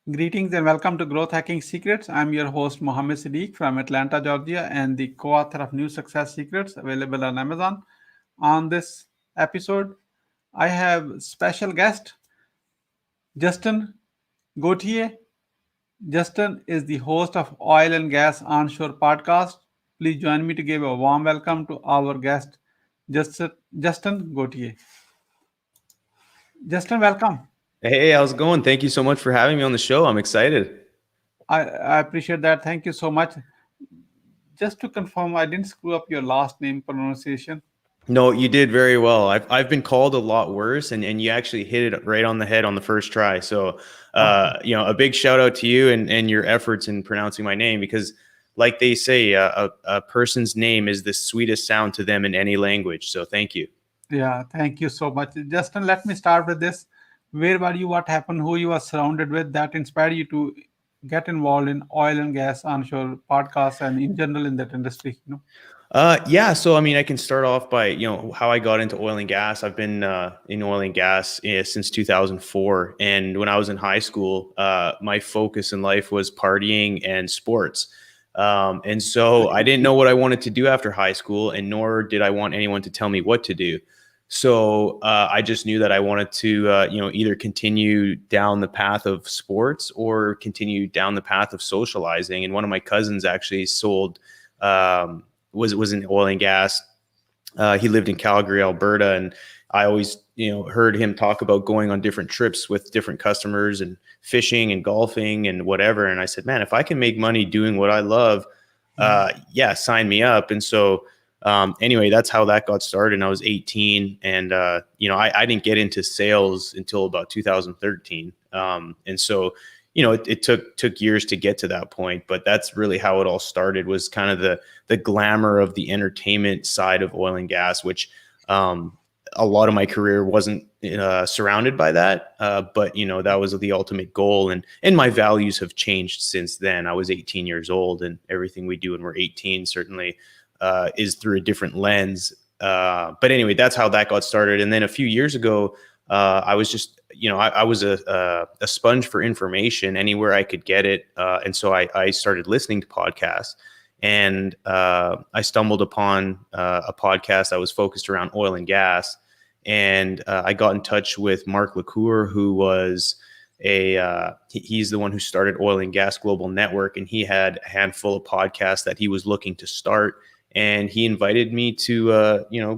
Greetings and welcome to Growth Hacking Secrets. I'm your host Muhammad Siddique from Atlanta, Georgia, and the co-author of New Success Secrets available on Amazon. On this episode, I have special guest Justin Gauthier. Justin is the host of Oil and Gas Onshore podcast. Please join me to give a warm welcome to our guest, Justin Gauthier. Justin, welcome. Hey, how's it going? Thank you so much for having me on the show. I'm excited. I appreciate that. Thank you so much. Just to confirm, I didn't screw up your last name pronunciation. No, you did very well. I've been called a lot worse, and you actually hit it right on the head on the first try. So, Okay. a big shout out to you and your efforts in pronouncing my name because, like they say, a person's name is the sweetest sound to them in any language. So, thank you. Yeah, thank you so much. Justin, let me start with this. Where were you? What happened? Who you were surrounded with that inspired you to get involved in oil and gas onshore podcasts and in general in that industry? Yeah. So, I mean, I can start off by, how I got into oil and gas. I've been in oil and gas since 2004. And when I was in high school, my focus in life was partying and sports. And so I didn't know what I wanted to do after high school, and nor did I want anyone to tell me what to do. So I just knew that I wanted to, either continue down the path of sports or continue down the path of socializing. And one of my cousins actually um, was in oil and gas. He lived in Calgary, Alberta, and I always, heard him talk about going on different trips with different customers and fishing and golfing and whatever. And I said, man, if I can make money doing what I love, yeah, sign me up. And so, anyway, that's how that got started. And I was 18, and I didn't get into sales until about 2013. And so, it took years to get to that point, but that's really how it all started. Was kind of the glamour of the entertainment side of oil and gas, which a lot of my career wasn't surrounded by that. But that was the ultimate goal, and my values have changed since then. I was 18 years old, and everything we do when we're 18 certainly is through a different lens. But anyway, that's how that got started. And then a few years ago, I was just, I was a sponge for information anywhere I could get it. And so I started listening to podcasts, and I stumbled upon a podcast that was focused around oil and gas. And I got in touch with Mark LaCour, who was he's the one who started Oil and Gas Global Network, and he had a handful of podcasts that he was looking to start. And he invited me to,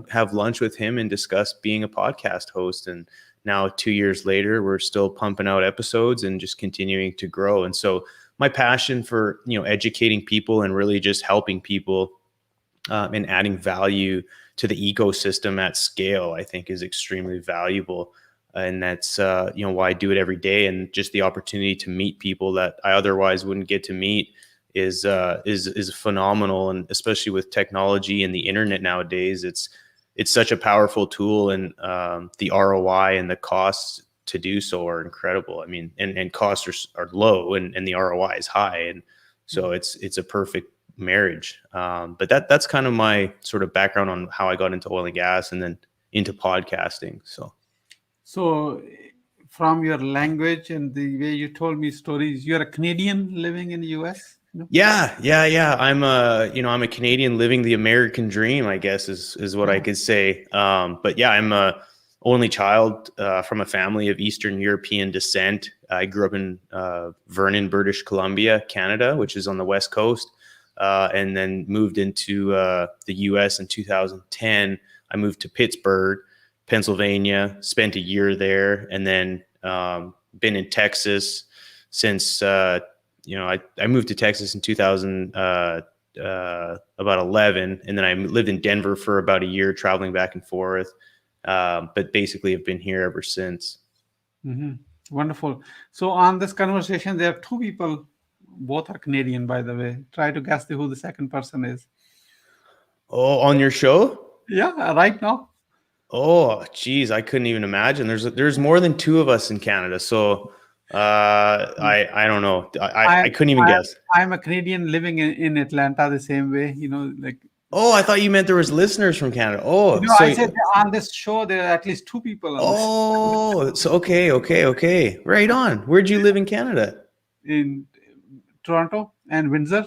have lunch with him and discuss being a podcast host. And now 2 years later, we're still pumping out episodes and just continuing to grow. And so my passion for, educating people and really just helping people and adding value to the ecosystem at scale, I think is extremely valuable. And that's, why I do it every day. And just the opportunity to meet people that I otherwise wouldn't get to meet is phenomenal. And especially with technology and the internet nowadays, it's such a powerful tool, and the ROI and the costs to do so are incredible. I mean, and costs are low, and the ROI is high. And so it's a perfect marriage. But that's kind of my sort of background on how I got into oil and gas and then into podcasting. So, from your language and the way you told me stories, you're a Canadian living in the US? Yeah. I'm a Canadian living the American dream, I guess is what I could say. But yeah, I'm a only child from a family of Eastern European descent. I grew up in Vernon, British Columbia, Canada, which is on the West Coast, and then moved into the US in 2010. I moved to Pittsburgh, Pennsylvania, spent a year there, and then been in Texas since I moved to Texas in 2000, about 11, and then I lived in Denver for about a year, traveling back and forth. But basically, have been here ever since. Hmm. Wonderful. So, on this conversation, there are two people, both are Canadian, by the way. Try to guess who the second person is. Oh, on your show? Yeah, right now. Oh, geez, I couldn't even imagine. There's more than two of us in Canada, so I don't know. I couldn't even guess. I'm a Canadian living in Atlanta the same way, like. Oh, I thought you meant there was listeners from Canada. Oh, I said on this show there are at least two people on this. Oh, so okay. Right on. Where'd you live in Canada? in Toronto and Windsor.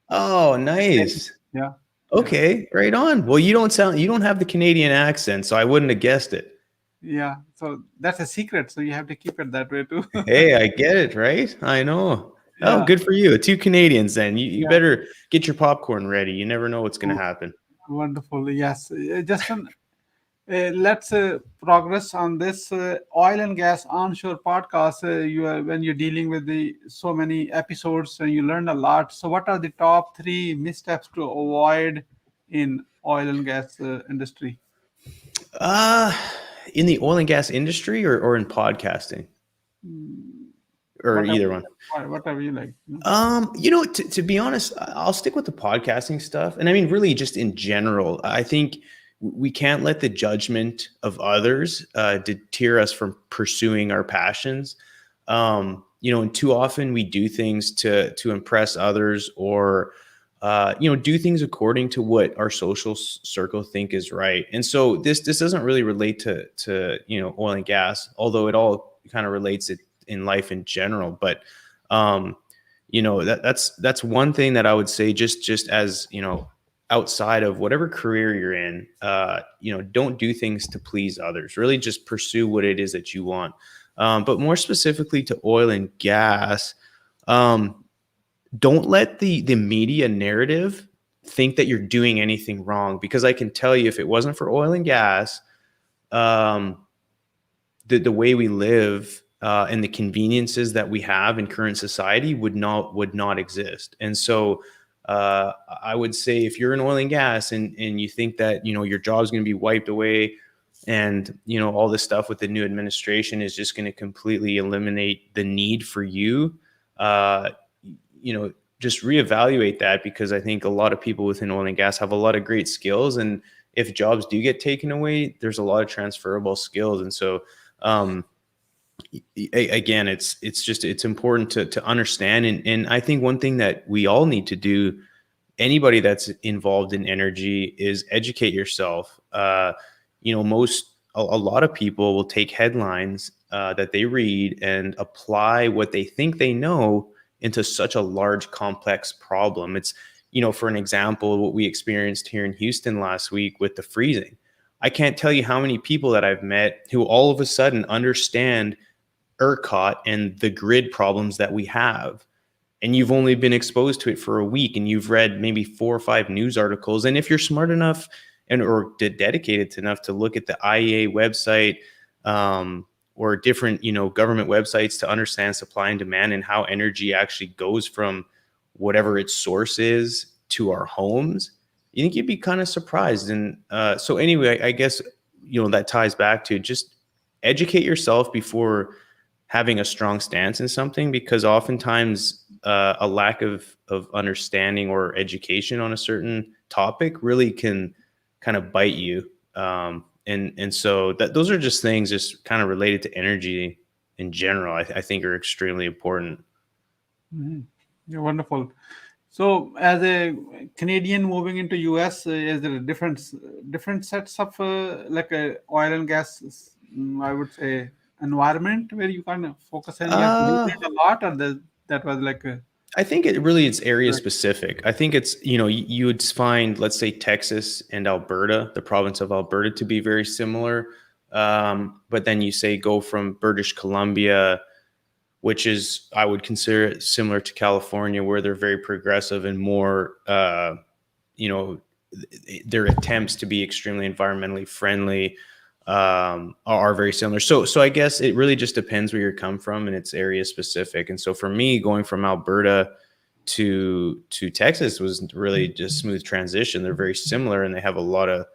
Oh, nice. Yeah, yeah, Okay, right on. Well, you don't have the Canadian accent, so I wouldn't have guessed it. yeah. So that's a secret. So you have to keep it that way too. Hey, I get it, right? I know. Oh, Yeah, good for you. Two Canadians then. You yeah. better get your popcorn ready. You never know what's going to W- happen. Wonderful. Yes, Justin. Let's progress on this oil and gas onshore podcast. You are when you're dealing with the so many episodes and you learn a lot. So, what are the top three missteps to avoid in oil and gas industry? Uh, in the oil and gas industry or in podcasting Mm, or Whatever, either one. whatever you like. To be honest, I'll stick with the podcasting stuff. And I mean, really, just in general, I think we can't let the judgment of others deter us from pursuing our passions. And too often we do things to impress others or do things according to what our social circle think is right. And so this doesn't really relate to oil and gas, although it all kind of relates it in life in general. But that's one thing that I would say just as outside of whatever career you're in, don't do things to please others. Really just pursue what it is that you want. But more specifically to oil and gas, don't let the media narrative think that you're doing anything wrong, because I can tell you, if it wasn't for oil and gas, um, the way we live and the conveniences that we have in current society would not exist. And so I would say, if you're in oil and gas and you think that your job is going to be wiped away, and all this stuff with the new administration is just going to completely eliminate the need for you, uh, just reevaluate that, because I think a lot of people within oil and gas have a lot of great skills, and if jobs do get taken away, there's a lot of transferable skills. And so um, again, it's important to understand. And I think one thing that we all need to do, anybody that's involved in energy, is educate yourself. A lot of people will take headlines that they read and apply what they think they know into such a large, complex problem. It's, for an example, what we experienced here in Houston last week with the freezing. I can't tell you how many people that I've met who all of a sudden understand ERCOT and the grid problems that we have. And you've only been exposed to it for a week, and you've read maybe 4 or 5 news articles. And if you're smart enough or dedicated enough to look at the IEA website, or different, government websites, to understand supply and demand and how energy actually goes from whatever its source is to our homes, you think you'd be kind of surprised. And so anyway, I guess, that ties back to just educate yourself before having a strong stance in something, because oftentimes a lack of understanding or education on a certain topic really can kind of bite you. And so those are just things just kind of related to energy in general, I think are extremely important. Mhm. Yeah, wonderful. So, as a Canadian moving into US, is there a different sets of like a oil and gas? I would say environment where you can focus and you have to Uh, read a lot, or that was like a I think it's area specific. I think it's, you would find, let's say, Texas and Alberta, the province of Alberta, to be very similar. But then you say go from British Columbia, which is, I would consider it similar to California, where they're very progressive and more, you know, their attempts to be extremely environmentally friendly are very similar. So I guess it really just depends where you come from, and it's area specific. And so for me, going from Alberta to Texas was really just smooth transition. They're very similar, and they have a lot of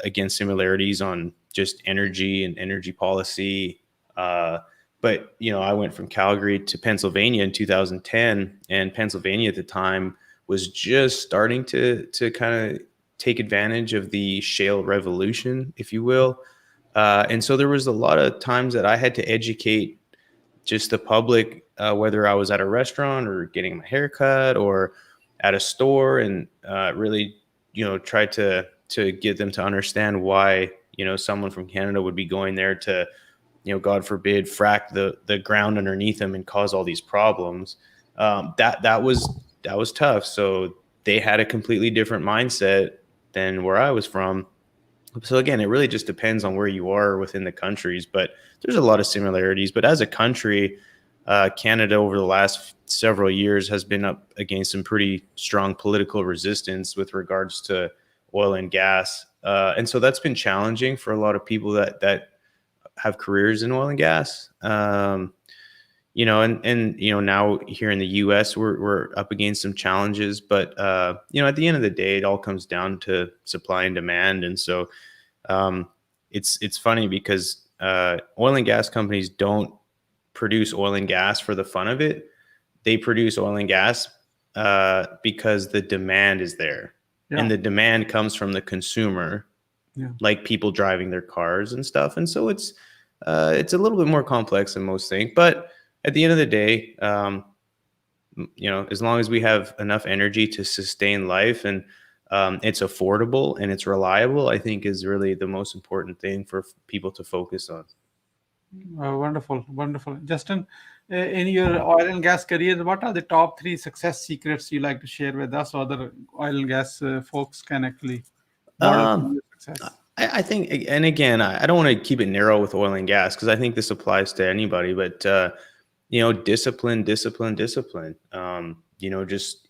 again similarities on just energy and energy policy. But I went from Calgary to Pennsylvania in 2010, and Pennsylvania at the time was just starting to kind of take advantage of the shale revolution, if you will. And so there was a lot of times that I had to educate just the public, whether I was at a restaurant or getting my hair cut or at a store, and really, try to get them to understand why, someone from Canada would be going there to God forbid, frack the ground underneath them and cause all these problems. That was tough. So they had a completely different mindset than where I was from. So again, it really just depends on where you are within the countries, but there's a lot of similarities. But as a country, Canada over the last several years has been up against some pretty strong political resistance with regards to oil and gas, and so that's been challenging for a lot of people that have careers in oil and gas. And now here in the U.S. we're up against some challenges, but at the end of the day, it all comes down to supply and demand, and so it's funny because oil and gas companies don't produce oil and gas for the fun of it. They produce oil and gas because the demand is there, and the demand comes from the consumer, like people driving their cars and stuff. And so it's a little bit more complex than most think, but at the end of the day, as long as we have enough energy to sustain life and it's affordable and it's reliable, I think is really the most important thing for people to focus on. Wonderful, wonderful. Justin, in your oil and gas career, what are the top 3 success secrets you like to share with us, so other oil and gas folks can actually model Um, your success? I think, and again, I don't want to keep it narrow with oil and gas because I think this applies to anybody, but discipline, discipline, discipline. Just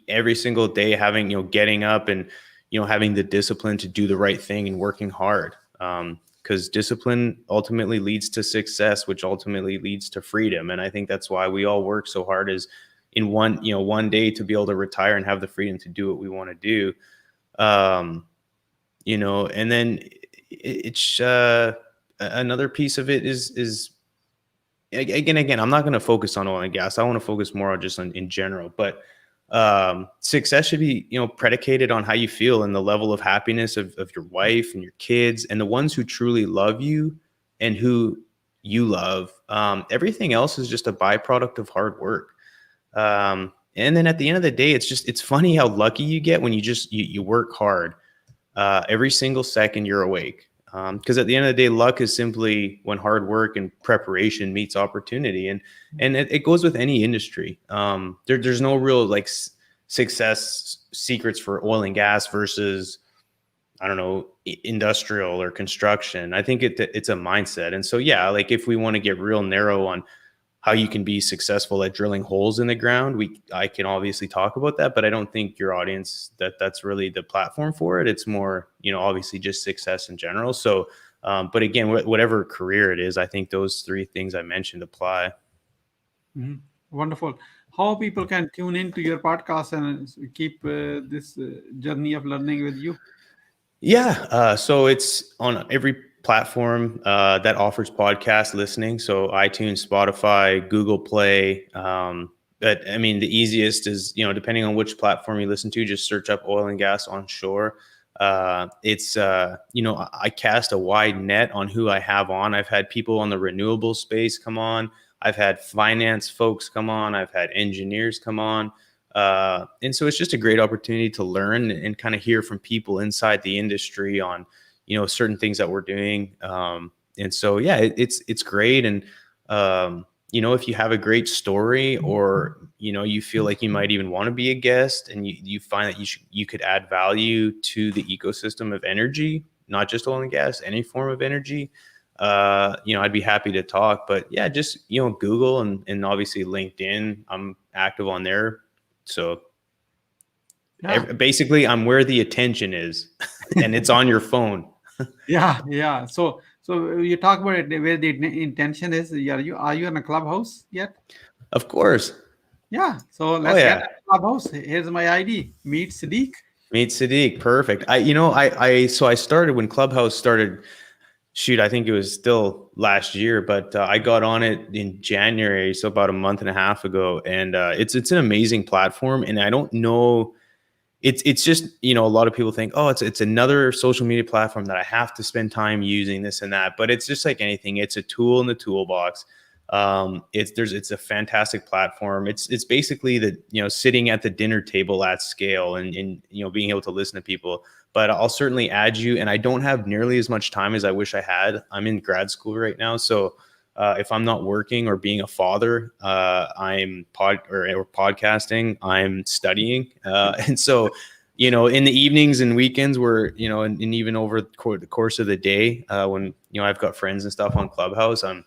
every single day having, getting up and, having the discipline to do the right thing and working hard. Because discipline ultimately leads to success, which ultimately leads to freedom. And I think that's why we all work so hard, is in one day to be able to retire and have the freedom to do what we want to do. And then it's another piece of it is again, I'm not going to focus on oil and gas. I want to focus more on just in general, but success should be, predicated on how you feel and the level of happiness of your wife and your kids and the ones who truly love you and who you love. Everything else is just a byproduct of hard work. And then at the end of the day, it's funny how lucky you get when you work hard. Every single second you're awake. Because at the end of the day, luck is simply when hard work and preparation meets opportunity, and it goes with any industry. There's no real success secrets for oil and gas versus, I don't know, industrial or construction. I think it's a mindset, and so if we want to get real narrow on how you can be successful at drilling holes in the ground, I can obviously talk about that, but I don't think your audience that's really the platform for it. It's more, obviously just success in general. So, but again, whatever career it is, I think those 3 things I mentioned apply. Mm-hmm. Wonderful. How people can tune into your podcast and keep this journey of learning with you? Yeah. So it's on every platform that offers podcast listening. So iTunes, Spotify, Google Play. But I mean, the easiest is, depending on which platform you listen to, just search up oil and gas onshore. It's, I cast a wide net on who I have on. I've had people on the renewable space come on. I've had finance folks come on. I've had engineers come on. And so it's just a great opportunity to learn and kind of hear from people inside the industry on, certain things that we're doing. And so, it's great. And, if you have a great story or, you feel like you might even want to be a guest and you find that you could add value to the ecosystem of energy, not just oil and gas, any form of energy, I'd be happy to talk. But just, Google and obviously LinkedIn, I'm active on there. So basically I'm where the attention is and it's on your phone. Yeah. So you talk about it where the intention is. Are you in a clubhouse yet? Of course. Yeah. So let's get a clubhouse. Here's my ID. Meet Siddique. Meet Siddique. Perfect. So I started when Clubhouse started. Shoot, I think it was still last year, but I got on it in January, so about a month and a half ago, and it's an amazing platform. And I don't know, it's just, a lot of people think, oh, it's another social media platform that I have to spend time using this and that, but it's just like anything. It's a tool in the toolbox. It's a fantastic platform. It's basically sitting at the dinner table at scale and being able to listen to people. but I'll certainly add you. And I don't have nearly as much time as I wish I had. I'm in grad school right now, so if I'm not working or being a father, I'm or podcasting, I'm studying, and so in the evenings and weekends, where and even over the course of the day, when I've got friends and stuff on Clubhouse, I'm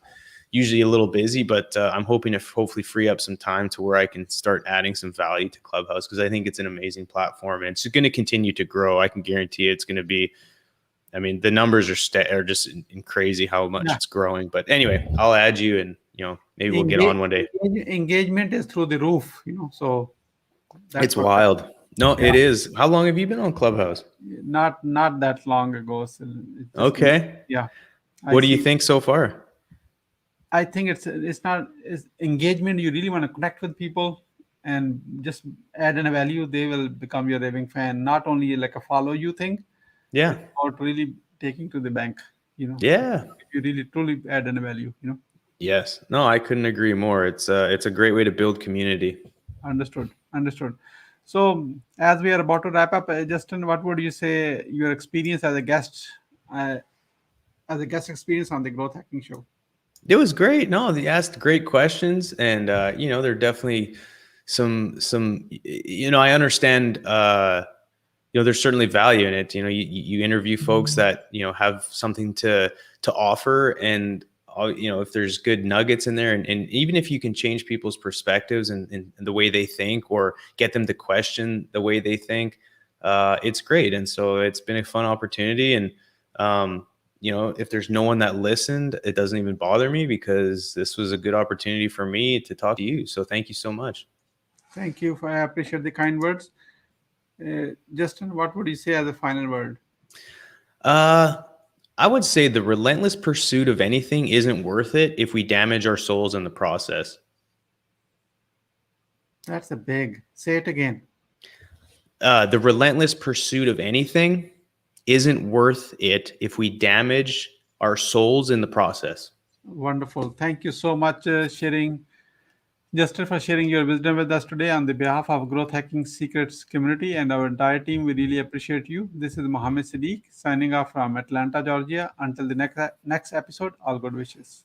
usually a little busy, but I'm hoping to hopefully free up some time to where I can start adding some value to Clubhouse, because I think it's an amazing platform and it's going to continue to grow. I can guarantee it's going to be. I mean, the numbers are just crazy how much Yeah. it's growing. But anyway, I'll add you, and maybe we'll get on one day. Engagement is through the roof, so that's It's wild. No, it is. How long have you been on Clubhouse? not that long ago. So Okay. yeah. What do you think so far? I think it's not it's engagement. You really want to connect with people and just add in a value. They will become your raving fan. Not only like a follow you thing, Yeah. or really taking to the bank. Yeah. If you really truly add in a value. Yes. No, I couldn't agree more. It's a great way to build community. Understood. So, as we are about to wrap up, Justin, what would you say your experience uh, as a guest experience on the Growth Hacking Show? It was great. No, they asked great questions, and there are definitely some. I understand. There's certainly value in it. You interview folks that have something to offer, and if there's good nuggets in there, and even if you can change people's perspectives and the way they think, or get them to question the way they think, it's great. And so it's been a fun opportunity. And if there's no one that listened, it doesn't even bother me, because this was a good opportunity for me to talk to you. So thank you so much. Thank you. I appreciate the kind words. Justin, what would you say as a final word? I would say the relentless pursuit of anything isn't worth it if we damage our souls in the process. That's a big. Say it again. The relentless pursuit of anything isn't worth it if we damage our souls in the process. Wonderful. Thank you so much, Justin, for sharing your wisdom with us today on the behalf of Growth Hacking Secrets community and our entire team. We really appreciate you. This is Muhammad Siddique signing off from Atlanta, Georgia. Until the next episode, all good wishes.